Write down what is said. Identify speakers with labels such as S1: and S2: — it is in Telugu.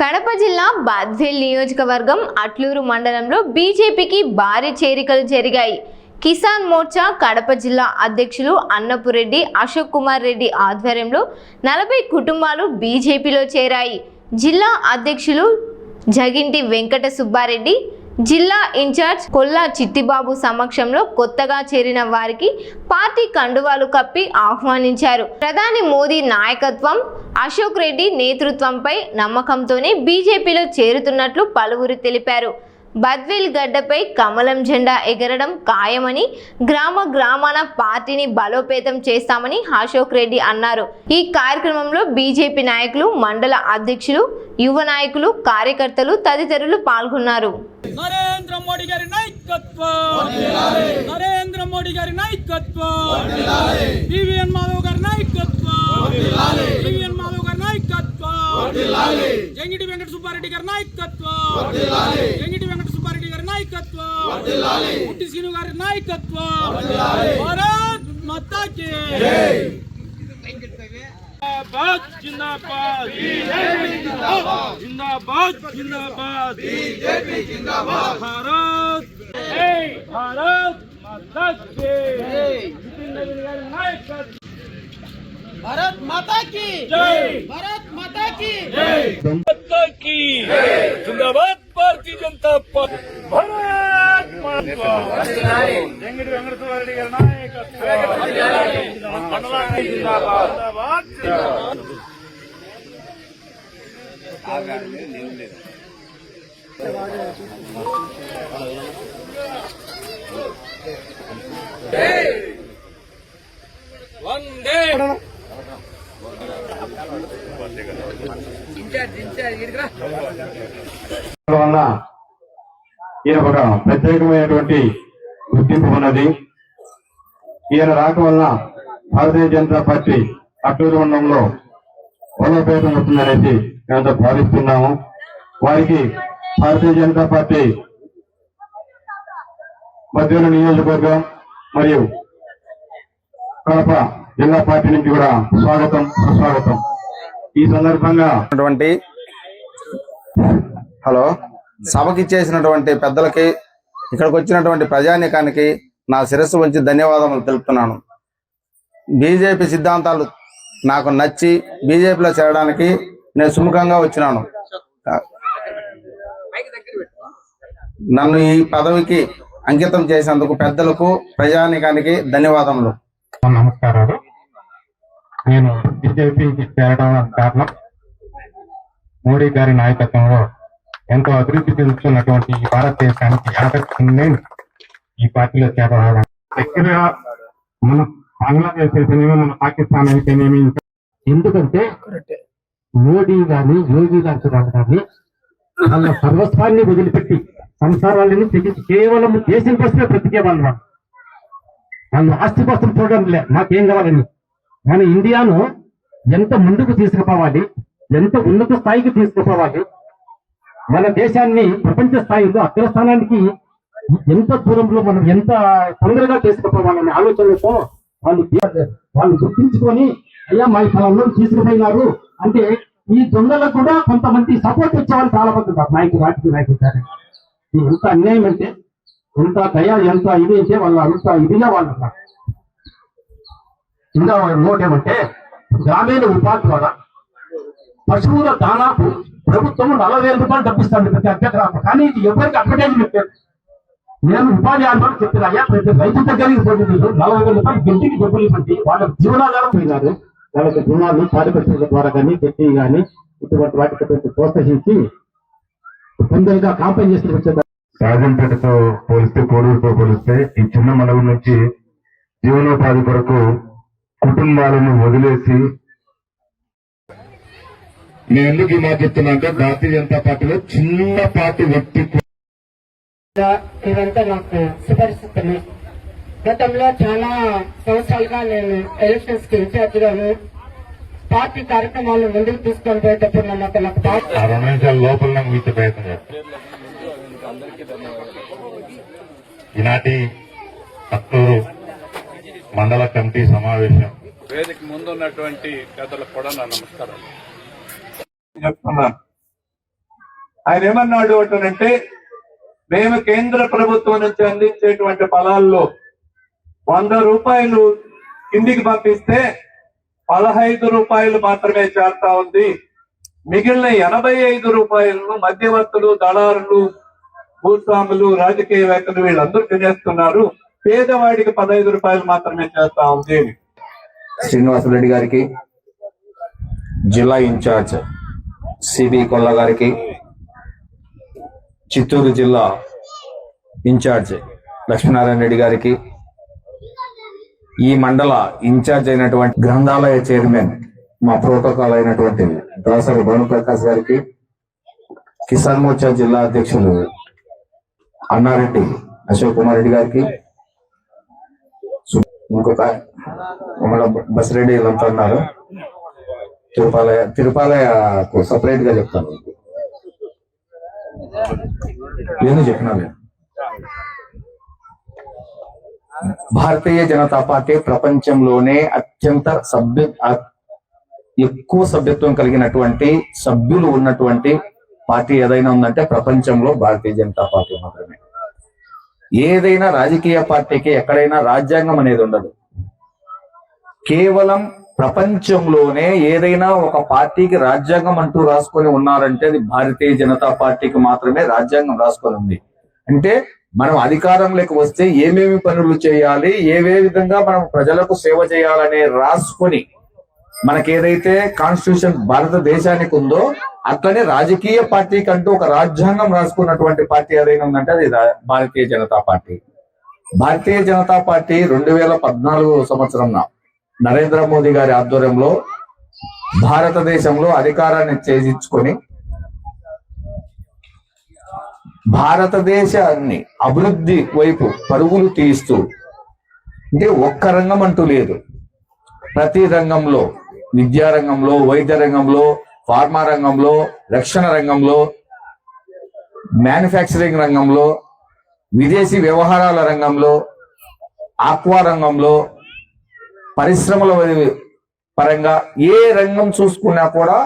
S1: కడప జిల్లా బాద్వేల్ నియోజకవర్గం అట్లూరు మండలంలో బీజేపీకి భారీ చేరికలు జరిగాయి. కిసాన్ మోర్చా కడప జిల్లా అధ్యక్షులు అన్నపురెడ్డి అశోక్ కుమార్ రెడ్డి ఆధ్వర్యంలో 40 కుటుంబాలు బీజేపీలో చేరాయి. జిల్లా అధ్యక్షులు జగింటి వెంకట సుబ్బారెడ్డి, జిల్లా ఇన్ఛార్జ్ కొల్లా చిట్టిబాబు సమక్షంలో కొత్తగా చేరిన వారికి పార్టీ కండువాలు కప్పి ఆహ్వానించారు. ప్రధాని మోదీ నాయకత్వం, అశోక్ రెడ్డి నేతృత్వంపై నమ్మకంతోనే బీజేపీలో చేరుతున్నట్లు పలువురు తెలిపారు. బద్వేల్ గడ్డపై కమలం జెండా ఎగరడం ఖాయమని, గ్రామాన పార్టీని బలోపేతం చేస్తామని అశోక్ రెడ్డి అన్నారు. ఈ కార్యక్రమంలో బీజేపీ నాయకులు, మండల అధ్యక్షులు, యువ నాయకులు, కార్యకర్తలు తదితరులు పాల్గొన్నారు.
S2: నరేంద్ర మోడీ గారి నాయకత్వం, నరేంద్ర మోడీ గారి నాయకత్వం, బివిఎన్ మాధవ్ గారి నాయకత్వం, బివిఎన్ మాధవ్ గారి నాయకత్వం, జంగిటి వెంకట సుబ్బారెడ్డి గారి నాయకత్వం, జంగిటి వెంకట సుబ్బారెడ్డి గారి నాయకత్వం, పుట్టి శ్రీను గారి నాయకత్వం. భారత్ మాతా కీ జై. जिंदाबाद जिंदाबाद जिंदाबाद जिंदाबाद बीजेपी जिंदाबाद. भारत माता की जय. भारत माता की जय. भारत माता की जय. माता की जिंदाबाद. भारतीय जनता पार्टी. भारत माता जंगिडी वेंकटेश्वररेड्डी गाరి నాయకత్వం. जिंदाबाद. వందే
S3: ఈయన ఒక ప్రత్యేకమైనటువంటి గుర్తింపు ఉన్నది. ఈయన రాక వలన భారతీయ జనతా పార్టీ అట్లూరు మండలంలో బలోపేతం అవుతుందనేసి మేమంతా భావిస్తున్నాము. వారికి భారతీయ జనతా పార్టీ బద్వేలు నియోజకవర్గం మరియు కడప జిల్లా పార్టీ నుంచి కూడా స్వాగతం, సుస్వాగతం. ఈ సందర్భంగా
S4: హలో సభకి చేసినటువంటి పెద్దలకి, ఇక్కడికి వచ్చినటువంటి ప్రజానీకానికి నా శిరస్సు వంచి ధన్యవాదములు తెలుపుతున్నాను. బీజేపీ సిద్ధాంతాలు నాకు నచ్చి బీజేపీలో చేరడానికి నేను సుముఖంగా వచ్చినాను. నన్ను ఈ పదవికి అంకితం చేసినందుకు పెద్దలకు, ప్రజానీకానికి ధన్యవాదములు.
S3: నమస్కారాలు. నేను బీజేపీకి చేరడం కారణం మోడీ గారి నాయకత్వంలో ఎంతో అభివృద్ధి చెందుతున్నటువంటి ఈ భారతదేశానికి ఆకర్షణ ఈ పార్టీలో చేరడం. దగ్గరగా మన బంగ్లాదేశ్ అయితేనేమి, మన పాకిస్తాన్ అయితేనేమి, ఎందుకంటే మోడీ గాని, యోగి గారి గాని వాళ్ళ సర్వస్వాన్ని వదిలిపెట్టి సంసారాలని తెగించి కేవలం దేశం కోసమే బ్రతికే వాళ్ళు. వాళ్ళు ఆస్తి కోసం చూడడం లే, మాకేం కావాలని. మన ఇండియాను ఎంత ముందుకు తీసుకుపోవాలి, ఎంత ఉన్నత స్థాయికి తీసుకుపోవాలి, మన దేశాన్ని ప్రపంచ స్థాయిలో అగ్రస్థానానికి ఎంత దూరంలో మనం ఎంత తొందరగా తీసుకుపోవాలనే ఆలోచనలతో వాళ్ళు గుర్తించుకొని అయ్యా మా స్థలంలో తీసుకుపోయినారు అంటే ఈ దొంగలకు కూడా కొంతమంది సపోర్ట్ వచ్చేవాళ్ళు చాలా మంది ఉన్నారు. రాజకీయ నాయకులు ఎంత అన్యాయం అంటే, ఎంత దయ, ఎంత ఇది అంటే వాళ్ళు అంత ఇదిగా వాళ్ళు ఉన్నారు. ఇంకా ఇంకోటేమంటే గ్రామీణ ఉపాధి ద్వారా పశువుల దానాకు ప్రభుత్వం 40,000 రూపాయలు డబ్బిస్తాను ప్రతి అభ్యర్థి. కానీ ఇది ఎవరికి అడ్వర్టైజ్మెంట్ లేదు. నేను ఉపాధి ఆధారం చెప్తున్నాయా, ప్రతి రైతు దగ్గరికి పోటీ 40,000 రూపాయలు గంటికి డబ్బులు ఇవ్వండి. వాళ్ళకి జీవనాధారం పోయినారు. వాళ్ళకి రుణాలు, కార్యకర్తల ద్వారా కానీ, చెట్టి కానీ ఇటువంటి వాటికి ప్రోత్సహించి తొందరగా కాంపెయిన్ చేసి వచ్చేది.
S5: రాజంపేటతో పోలిస్తే, కోడూరుతో పోలిస్తే ఈ చిన్న మండలం నుంచి జీవనోపాధి కొరకు కుటుంబాలను వదిలేసి నేను ఎందుకు ఈ మాట చెప్తున్నా అంటే, భారతీయ జనతా పార్టీలో చిన్న పార్టీ వ్యక్తి
S6: ఇదంతా నాకు సుపరిస్థితులు. గతంలో చాలా సంవత్సరాలుగా నేను ఎలక్షన్స్ కి ఇన్ఛార్జిగాను పార్టీ కార్యక్రమాలను ముందుకు తీసుకొని పోయేటప్పుడు నాకు
S5: 2 నిమిషాల లోపల నాకు మీతో ప్రయత్నం చేస్తాను. ఈనాటి అత్తూరు మండల కమిటీ సమావేశం
S7: వేదిక ముందున్నటువంటి పెద్దలకు కూడా నా నమస్కారం
S5: చెప్తున్నా.
S7: ఆయన ఏమన్నాడు అంటేనంటే, మేము కేంద్ర ప్రభుత్వం నుంచి అందించేటువంటి ఫలాల్లో 100 రూపాయలు కిందికి పంపిస్తే 15 రూపాయలు మాత్రమే చేస్తా ఉంది. మిగిలిన 85 రూపాయలను మధ్యవర్తులు, దళారులు, భూస్వాములు, రాజకీయవేత్తలు వీళ్ళందరూ తినేస్తున్నారు. పేదవాడికి 15 రూపాయలు మాత్రమే చేస్తా ఉంది.
S8: శ్రీనివాసరెడ్డి గారికి, జిల్లా ఇన్ఛార్జ్ సిబి కొల్ల గారికి, చిత్తూరు జిల్లా ఇన్ఛార్జ్ లక్ష్మీనారాయణ రెడ్డి గారికి, ఈ మండల ఇన్ఛార్జ్ అయినటువంటి గ్రంథాలయ చైర్మన్ మా ప్రోటోకాల్ అయినటువంటి దాసరి భానుప్రకాష్ గారికి, కిసాన్ మోర్చా జిల్లా అధ్యక్షులు అన్నారెడ్డి అశోక్ కుమార్ రెడ్డి గారికి, ఇంకొక మన బసిరెడ్డి వీళ్ళంతా ఉన్నారు. తిరుపాలయకు సపరేట్ గా చెప్తాను, నేను చెప్పినాను. భారతీయ జనతా పార్టీ ప్రపంచంలోనే అత్యంత ఎక్కువ సభ్యత్వం కలిగినటువంటి సభ్యులు ఉన్నటువంటి పార్టీ ఏదైనా ఉందంటే ప్రపంచంలో భారతీయ జనతా పార్టీ మాత్రమే. ఏదైనా రాజకీయ పార్టీకి ఎక్కడైనా రాజ్యాంగం అనేది ఉండదు. కేవలం ప్రపంచంలోనే ఏదైనా ఒక పార్టీకి రాజ్యాంగం అంటూ రాసుకొని ఉన్నారంటే అది భారతీయ జనతా పార్టీకి మాత్రమే రాజ్యాంగం రాసుకొని ఉంది. అంటే మనం అధికారంలోకి వస్తే ఏమేమి పనులు చేయాలి, ఏ విధంగా మనం ప్రజలకు సేవ చేయాలనే రాసుకొని మనకి ఏదైతే కాన్స్టిట్యూషన్ భారతదేశానికి ఉందో అట్లనే రాజకీయ పార్టీకి అంటూ ఒక రాజ్యాంగం రాసుకున్నటువంటి పార్టీ ఏదైనా ఉందంటే అది భారతీయ జనతా పార్టీ. భారతీయ జనతా పార్టీ 2014 సంవత్సరంలో నరేంద్ర మోదీ గారి ఆధ్వర్యంలో భారతదేశంలో అధికారాన్ని చేజించుకొని భారతదేశాన్ని అభివృద్ధి వైపు పరుగులు తీస్తూ, అంటే ఒక్క రంగం అంటూ లేదు, ప్రతి రంగంలో, విద్యా రంగంలో, వైద్య రంగంలో, ఫార్మా రంగంలో, రక్షణ రంగంలో, మ్యానుఫ్యాక్చరింగ్ రంగంలో, విదేశీ వ్యవహారాల రంగంలో, ఆక్వా రంగంలో, పరిశ్రమల పరంగా ఏ రంగం చూసుకున్నా కూడా